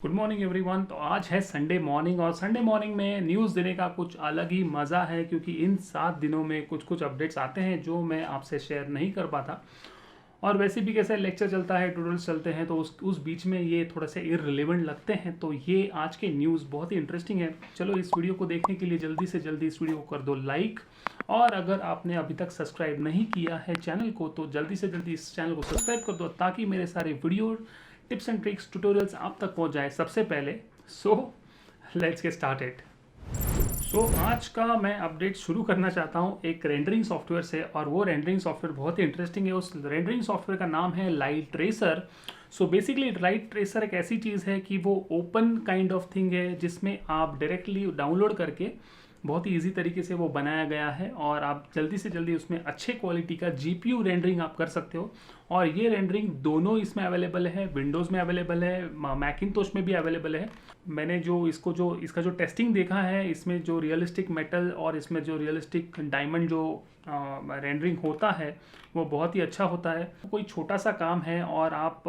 Good morning everyone. तो आज है संडे मॉर्निंग और संडे मॉर्निंग में न्यूज़ देने का कुछ अलग ही मज़ा है, क्योंकि इन 7 दिनों में कुछ कुछ अपडेट्स आते हैं जो मैं आपसे शेयर नहीं कर पाता। और वैसे भी कैसे लेक्चर चलता है, ट्यूटोरियल्स चलते हैं, तो उस बीच में ये थोड़ा सा इररिलेवेंट लगते हैं। तो ये आज के न्यूज़ बहुत ही इंटरेस्टिंग है। चलो इस वीडियो को देखने के लिए जल्दी से जल्दी इस वीडियो को कर दो लाइक, और अगर आपने अभी तक सब्सक्राइब नहीं किया है चैनल को तो जल्दी से जल्दी इस चैनल को सब्सक्राइब कर दो, ताकि मेरे सारे video, tips and tricks, tutorials आप तक पहुंच जाए सबसे पहले। So let's get started. So आज का मैं अपडेट शुरू करना चाहता हूं एक रेंडरिंग सॉफ्टवेयर से, और वो रेंडरिंग सॉफ्टवेयर बहुत ही इंटरेस्टिंग है। उस रेंडरिंग सॉफ्टवेयर का नाम है light tracer. So basically light tracer एक ऐसी चीज़ है कि वो ओपन काइंड ऑफ थिंग है, जिसमें आप डायरेक्टली डाउनलोड करके बहुत ही ईजी तरीके से वो बनाया गया है, और आप जल्दी से जल्दी उसमें अच्छे क्वालिटी का जीपीयू रेंडरिंग आप कर सकते हो। और ये रेंडरिंग दोनों इसमें अवेलेबल है, विंडोज़ में अवेलेबल है, मैकिंतोश में भी अवेलेबल है। मैंने इसका जो टेस्टिंग देखा है, इसमें जो रियलिस्टिक मेटल और इसमें जो रियलिस्टिक डायमंड जो रेंडरिंग होता है वो बहुत ही अच्छा होता है। कोई छोटा सा काम है और आप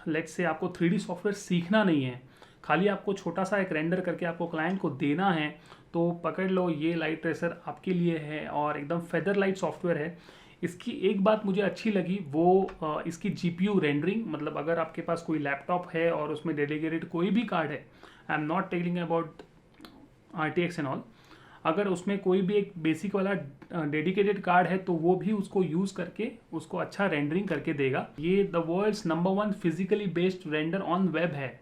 लेट्स से आपको 3D सॉफ्टवेयर सीखना नहीं है, खाली आपको छोटा सा एक रेंडर करके आपको क्लाइंट को देना है, तो पकड़ लो ये लाइट ट्रेसर आपके लिए है। और एकदम फेदर लाइट सॉफ्टवेयर है। इसकी एक बात मुझे अच्छी लगी, वो इसकी जीपीयू रेंडरिंग, मतलब अगर आपके पास कोई लैपटॉप है और उसमें डेडिकेटेड कोई भी कार्ड है, I am not telling about RTX and all, अगर उसमें कोई भी एक बेसिक वाला डेडिकेटेड कार्ड है तो वो भी उसको यूज़ करके उसको अच्छा रेंडरिंग करके देगा। ये the world's number 1 physically based render on web है।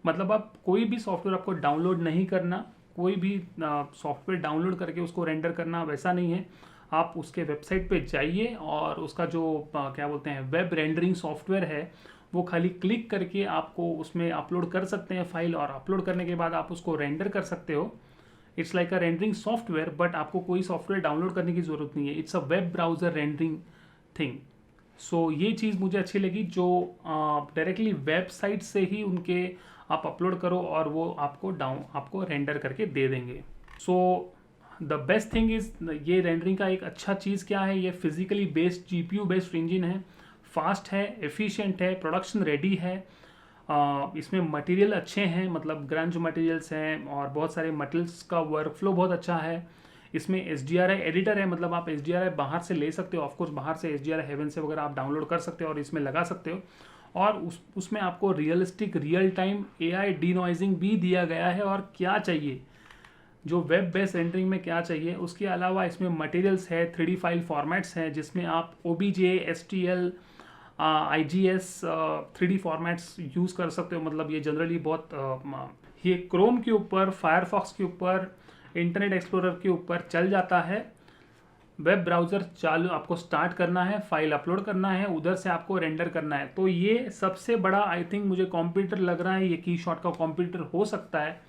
मतलब आप कोई भी सॉफ्टवेयर आपको डाउनलोड नहीं करना, कोई भी सॉफ्टवेयर डाउनलोड करके उसको रेंडर करना, वैसा नहीं है। आप उसके वेबसाइट पे जाइए और उसका जो क्या बोलते हैं वेब रेंडरिंग सॉफ्टवेयर है, वो खाली क्लिक करके आपको उसमें अपलोड कर सकते हैं फाइल, और अपलोड करने के बाद आप उसको रेंडर कर सकते हो। It's like a rendering software, but आपको कोई सॉफ्टवेयर डाउनलोड करने की ज़रूरत नहीं है। It's a web browser rendering thing. So ये चीज़ मुझे अच्छी लगी, जो डायरेक्टली वेबसाइट से ही उनके आप अपलोड करो और वो आपको रेंडर करके दे देंगे। So the best thing is, ये रेंडरिंग का एक अच्छा चीज़ क्या है, ये physically based GPU based engine है, फास्ट है, एफिशिएंट है, प्रोडक्शन रेडी है। इसमें मटेरियल अच्छे हैं, मतलब ग्रंज मटेरियल्स हैं, और बहुत सारे मटेरियल्स का वर्कफ्लो बहुत अच्छा है। इसमें HDRI एडिटर है, मतलब आप HDRI बाहर से ले सकते हो। ऑफकोर्स बाहर से HDRI हेवन से वगैरह आप डाउनलोड कर सकते हो और इसमें लगा सकते हो। और उसमें आपको रियलिस्टिक रियल टाइम AI डीनॉइजिंग भी दिया गया है। और क्या चाहिए, जो वेब बेस्ड रेंडरिंग में क्या चाहिए, उसके अलावा इसमें मटेरियल्स है, 3D फाइल फॉर्मेट्स हैं, जिसमें आप OBJ, STL, IGS 3D formats use कर सकते हो। मतलब ये जनरली ये क्रोम के ऊपर, फायरफॉक्स के ऊपर, इंटरनेट एक्सप्लोरर के ऊपर चल जाता है। वेब ब्राउज़र चालू आपको स्टार्ट करना है, फाइल अपलोड करना है, उधर से आपको रेंडर करना है। तो ये सबसे बड़ा आई थिंक मुझे कंप्यूटर लग रहा है, ये कीशॉट का कंप्यूटर हो सकता है।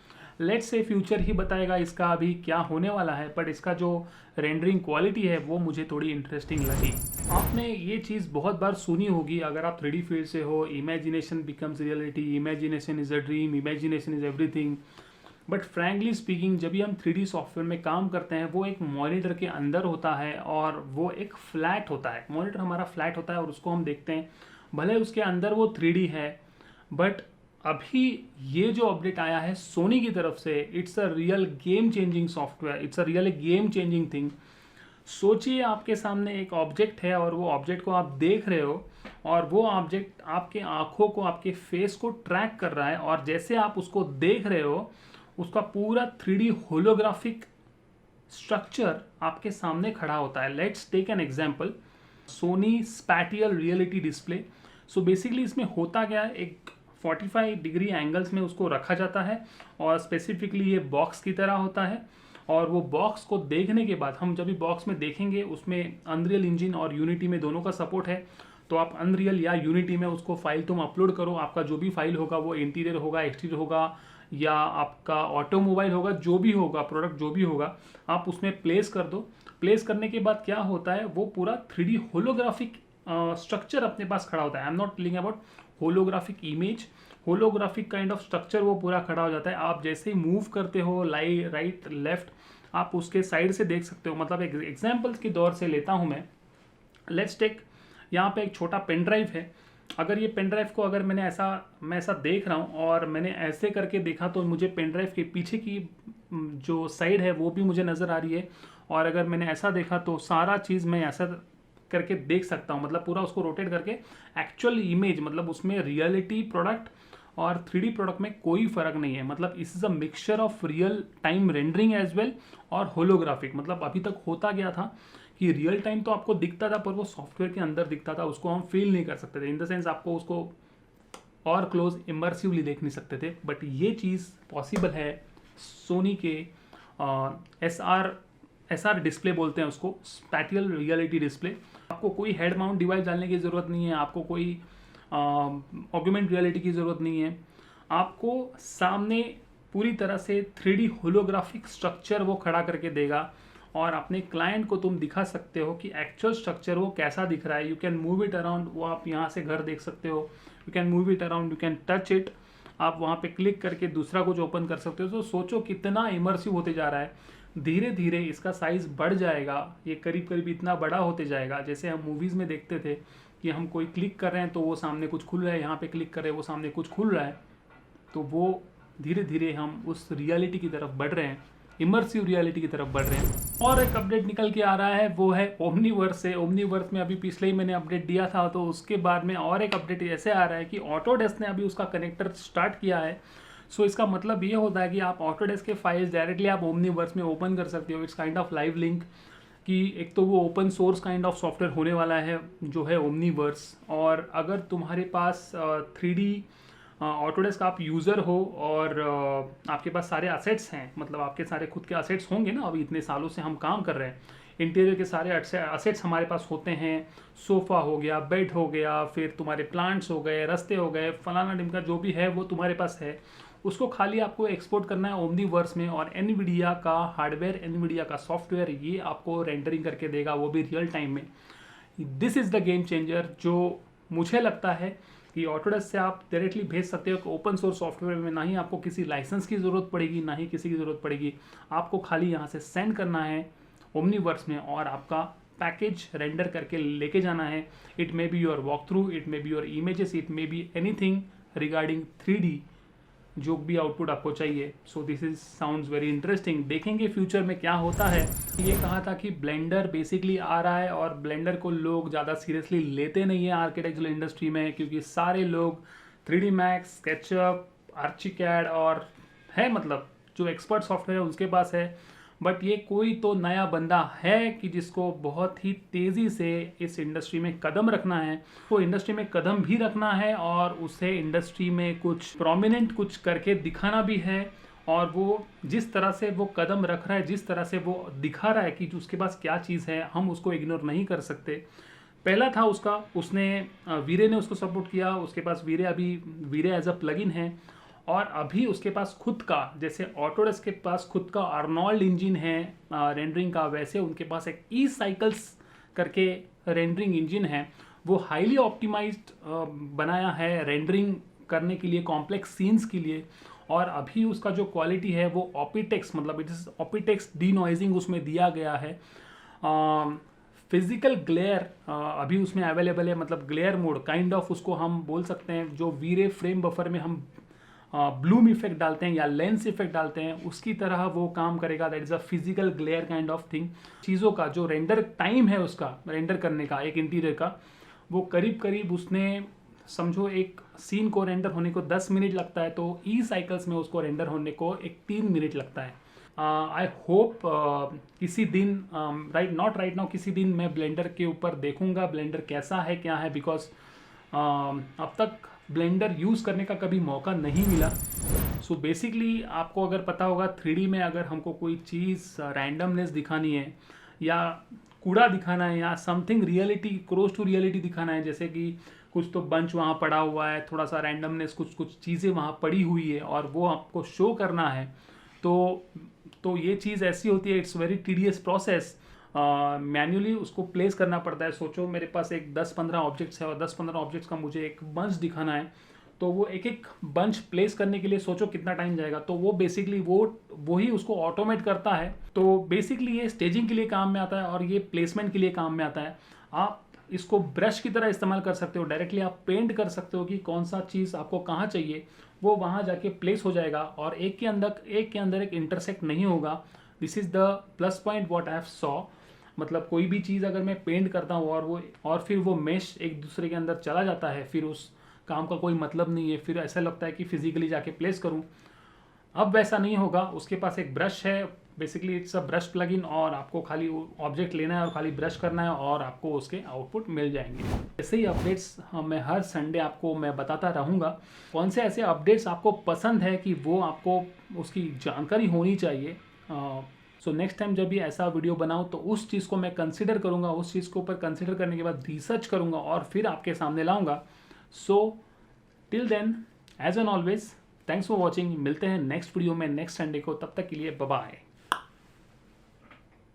लेट्स से फ्यूचर ही बताएगा इसका अभी क्या होने वाला है, बट इसका जो रेंडरिंग क्वालिटी है वो मुझे थोड़ी इंटरेस्टिंग लगी। आपने ये चीज़ बहुत बार सुनी होगी, अगर आप 3D फील्ड से हो, imagination becomes reality, imagination is a dream, imagination is everything. But frankly speaking, जब भी हम 3D सॉफ्टवेयर में काम करते हैं, वो एक मॉनिटर के अंदर होता है, और वो एक फ्लैट होता है। मॉनिटर हमारा फ्लैट होता है और उसको हम देखते हैं, भले उसके अंदर वो 3D है। बट अभी ये जो अपडेट आया है सोनी की तरफ से, it's a real game changing software, it's a real game changing thing. सोचिए आपके सामने एक ऑब्जेक्ट है, और वो ऑब्जेक्ट को आप देख रहे हो, और वो ऑब्जेक्ट आपके आंखों को, आपके फेस को ट्रैक कर रहा है, और जैसे आप उसको देख रहे हो, उसका पूरा 3D होलोग्राफिक स्ट्रक्चर आपके सामने खड़ा होता है। Let's take an example, Sony spatial reality display. So basically इसमें होता क्या है, एक 45 डिग्री एंगल्स में उसको रखा जाता है, और स्पेसिफिकली ये बॉक्स की तरह होता है। और वो बॉक्स को देखने के बाद, हम जब भी बॉक्स में देखेंगे, उसमें अनरियल इंजन और यूनिटी में दोनों का सपोर्ट है। तो आप अनरियल या यूनिटी में उसको फाइल तुम अपलोड करो, आपका जो भी फाइल होगा, वो इंटीरियर होगा, एक्सटीरियर होगा, या आपका ऑटोमोबाइल होगा, जो भी होगा प्रोडक्ट, जो भी होगा, आप उसमें प्लेस कर दो। प्लेस करने के बाद क्या होता है, वो पूरा 3D होलोग्राफिक स्ट्रक्चर अपने पास खड़ा होता है। I am not telling about holographic image, holographic kind of structure वो पूरा खड़ा हो जाता है। आप जैसे ही मूव करते हो राइट लेफ्ट, आप उसके साइड से देख सकते हो। मतलब एक एग्जाम्पल के दौर से लेता हूँ मैं, लेट्स टेक, यहाँ पे एक छोटा पेन ड्राइव है, अगर ये पेन ड्राइव को अगर मैं ऐसा देख रहा हूँ और मैंने ऐसे करके देखा तो मुझे पेन ड्राइव के पीछे की जो साइड है वो भी मुझे नज़र आ रही है। और अगर मैंने ऐसा देखा तो सारा चीज़ मैं ऐसा करके देख सकता हूँ, मतलब पूरा उसको रोटेट करके एक्चुअल इमेज, मतलब उसमें रियलिटी प्रोडक्ट और 3D प्रोडक्ट में कोई फर्क नहीं है। मतलब इस is a mixture of real time rendering as well और होलोग्राफिक। मतलब अभी तक होता गया था कि रियल टाइम तो आपको दिखता था पर वो सॉफ्टवेयर के अंदर दिखता था, उसको हम फील नहीं कर सकते थे। इन द सेंस आपको उसको और क्लोज इमर्सिवली देख नहीं सकते थे। बट ये चीज़ पॉसिबल है सोनी के एस आर डिस्प्ले बोलते हैं उसको, स्पैटियल रियलिटी डिस्प्ले। आपको कोई हेड माउंट डिवाइस डालने की ज़रूरत नहीं है, आपको कोई ऑगमेंट रियलिटी की ज़रूरत नहीं है। आपको सामने पूरी तरह से 3D होलोग्राफिक स्ट्रक्चर वो खड़ा करके देगा और अपने क्लाइंट को तुम दिखा सकते हो कि एक्चुअल स्ट्रक्चर वो कैसा दिख रहा है। You can move it around, वो आप यहाँ से घर देख सकते हो, you can move it around, you can touch it, आप वहाँ पे क्लिक करके दूसरा कुछ ओपन कर सकते हो। तो सोचो कितना इमर्सिव होते जा रहा है। धीरे धीरे इसका साइज़ बढ़ जाएगा, ये करीब करीब इतना बड़ा होते जाएगा। जैसे हम मूवीज़ में देखते थे कि हम कोई क्लिक कर रहे हैं तो वो सामने कुछ खुल रहा है, यहाँ पे क्लिक कर रहे हैं वो सामने कुछ खुल रहा है। तो वो धीरे धीरे हम उस रियलिटी की तरफ बढ़ रहे हैं, इमर्सिव रियलिटी की तरफ बढ़ रहे हैं। और एक अपडेट निकल के आ रहा है, वो है ओमनीवर्स से। ओमनीवर्स में अभी पिछले ही मैंने अपडेट दिया था, तो उसके बाद में और एक अपडेट ऐसे आ रहा है कि ऑटोडेस्क ने अभी उसका कनेक्टर स्टार्ट किया है। सो इसका मतलब ये होता है कि आप ऑटोडेस्क के फाइल्स डायरेक्टली आप ओमनीवर्स में ओपन कर सकते हो। It's kind of live link कि एक तो वो open source kind of software होने वाला है जो है ओमनीवर्स। और अगर तुम्हारे पास 3D ऑटोडेस्क आप यूज़र हो और आपके पास सारे असेट्स हैं, मतलब आपके सारे खुद के असेट्स होंगे ना, अभी इतने सालों से हम काम कर रहे हैं, इंटीरियर के सारे असेट्स हमारे पास होते हैं। सोफ़ा हो गया, बेड हो गया, फिर तुम्हारे प्लांट्स हो गए, रास्ते हो गए, फलाना ढिमका जो भी है वो तुम्हारे पास है। उसको खाली आपको एक्सपोर्ट करना है ओमनीवर्स में, और एनवीडिया का हार्डवेयर, एनवीडिया का सॉफ्टवेयर ये आपको रेंडरिंग करके देगा, वो भी रियल टाइम में। This is the game changer जो मुझे लगता है कि ऑटोडेस्क से आप डायरेक्टली भेज सकते हो कि ओपन सोर्स सॉफ्टवेयर में ना ही आपको किसी लाइसेंस की ज़रूरत पड़ेगी, ना ही किसी की ज़रूरत पड़ेगी। आपको खाली यहाँ से सेंड करना है ओमनीवर्स में और आपका पैकेज रेंडर करके लेके जाना है। It may be your walk through, it may be your images, it may be anything regarding 3D, जो भी आउटपुट आपको चाहिए। So this is sounds very interesting. देखेंगे फ्यूचर में क्या होता है। ये कहा था कि ब्लेंडर बेसिकली आ रहा है और ब्लेंडर को लोग ज़्यादा सीरियसली लेते नहीं है आर्किटेक्चरल इंडस्ट्री में, क्योंकि सारे लोग 3D मैक्स, स्केचअप, आर्चिकैड और है, मतलब जो एक्सपर्ट सॉफ्टवेयर है उसके पास है। बट ये कोई तो नया बंदा है कि जिसको बहुत ही तेज़ी से इस इंडस्ट्री में कदम रखना है, वो इंडस्ट्री में कदम भी रखना है और उसे इंडस्ट्री में कुछ प्रोमिनेंट कुछ करके दिखाना भी है। और वो जिस तरह से वो कदम रख रहा है, जिस तरह से वो दिखा रहा है कि उसके पास क्या चीज़ है, हम उसको इग्नोर नहीं कर सकते। पहला था उसका, उसने वीरे ने उसको सपोर्ट किया, उसके पास वीरे एज अ प्लगइन है। और अभी उसके पास खुद का, जैसे ऑटोडेस्क के पास खुद का अर्नोल्ड इंजन है रेंडरिंग का, वैसे उनके पास एक ई साइकिल्स करके रेंडरिंग इंजन है। वो हाईली ऑप्टिमाइज्ड बनाया है रेंडरिंग करने के लिए, कॉम्प्लेक्स सीन्स के लिए। और अभी उसका जो क्वालिटी है वो ऑपिटेक्स, मतलब इट इज ऑपिटेक्स डीनॉइजिंग उसमें दिया गया है। फिजिकल ग्लेयर अभी उसमें अवेलेबल है, मतलब ग्लेयर मोड काइंड ऑफ उसको हम बोल सकते हैं। जो वीरे फ्रेम बफर में हम ब्लूम इफेक्ट डालते हैं या लेंस इफेक्ट डालते हैं, उसकी तरह वो काम करेगा। That is a physical glare kind of thing. चीज़ों का जो रेंडर टाइम है उसका रेंडर करने का, एक इंटीरियर का, वो करीब करीब उसने समझो एक सीन को रेंडर होने को 10 मिनट लगता है, तो ई साइकिल्स में उसको रेंडर होने को एक 3 मिनट लगता है। आई होप किसी दिन, नॉट राइट नाउ, किसी दिन मैं ब्लेंडर के ऊपर देखूंगा ब्लेंडर कैसा है क्या है, बिकॉज अब तक ब्लेंडर यूज़ करने का कभी मौका नहीं मिला। सो बेसिकली आपको अगर पता होगा 3D में अगर हमको कोई चीज़ रैंडमनेस दिखानी है या कूड़ा दिखाना है या something reality close to reality दिखाना है, जैसे कि कुछ तो बंच वहाँ पड़ा हुआ है, थोड़ा सा रैंडमनेस, कुछ चीज़ें वहाँ पड़ी हुई है और वो आपको शो करना है, तो ये चीज़ ऐसी होती है, it's very tedious process. Manually उसको प्लेस करना पड़ता है। सोचो मेरे पास एक 10-15 ऑब्जेक्ट्स है और 10-15 ऑब्जेक्ट्स का मुझे एक बंच दिखाना है, तो वो एक एक बंच प्लेस करने के लिए सोचो कितना टाइम जाएगा। तो वो बेसिकली वो ही उसको ऑटोमेट करता है। तो बेसिकली ये स्टेजिंग के लिए काम में आता है और ये प्लेसमेंट के लिए काम में आता है। आप इसको ब्रश की तरह इस्तेमाल कर सकते हो, डायरेक्टली आप पेंट कर सकते हो कि कौन सा चीज़ आपको कहाँ चाहिए, वो वहाँ जाके प्लेस हो जाएगा और एक के अंदर एक इंटरसेक्ट नहीं होगा। This is the plus point what I have saw. मतलब कोई भी चीज़ अगर मैं पेंट करता हूँ और फिर वो मेश एक दूसरे के अंदर चला जाता है, फिर उस काम का कोई मतलब नहीं है, फिर ऐसा लगता है कि फिजिकली जाके प्लेस करूँ। अब वैसा नहीं होगा, उसके पास एक ब्रश है, basically it's a brush plugin, और आपको खाली ऑब्जेक्ट लेना है और खाली ब्रश करना है और आपको उसके आउटपुट मिल जाएंगे। ऐसे ही अपडेट्स मैं हर संडे आपको मैं बताता रहूँगा। कौन से ऐसे अपडेट्स आपको पसंद है कि वो आपको उसकी जानकारी होनी चाहिए। सो नेक्स्ट टाइम जब भी ऐसा वीडियो बनाऊँ तो उस चीज़ को मैं कंसिडर करूँगा, उस चीज़ के ऊपर कंसिडर करने के बाद रिसर्च करूँगा और फिर आपके सामने लाऊँगा। So till then, as an always, thanks for watching. मिलते हैं नेक्स्ट वीडियो में नेक्स्ट संडे को, तब तक के लिए बाय बाय।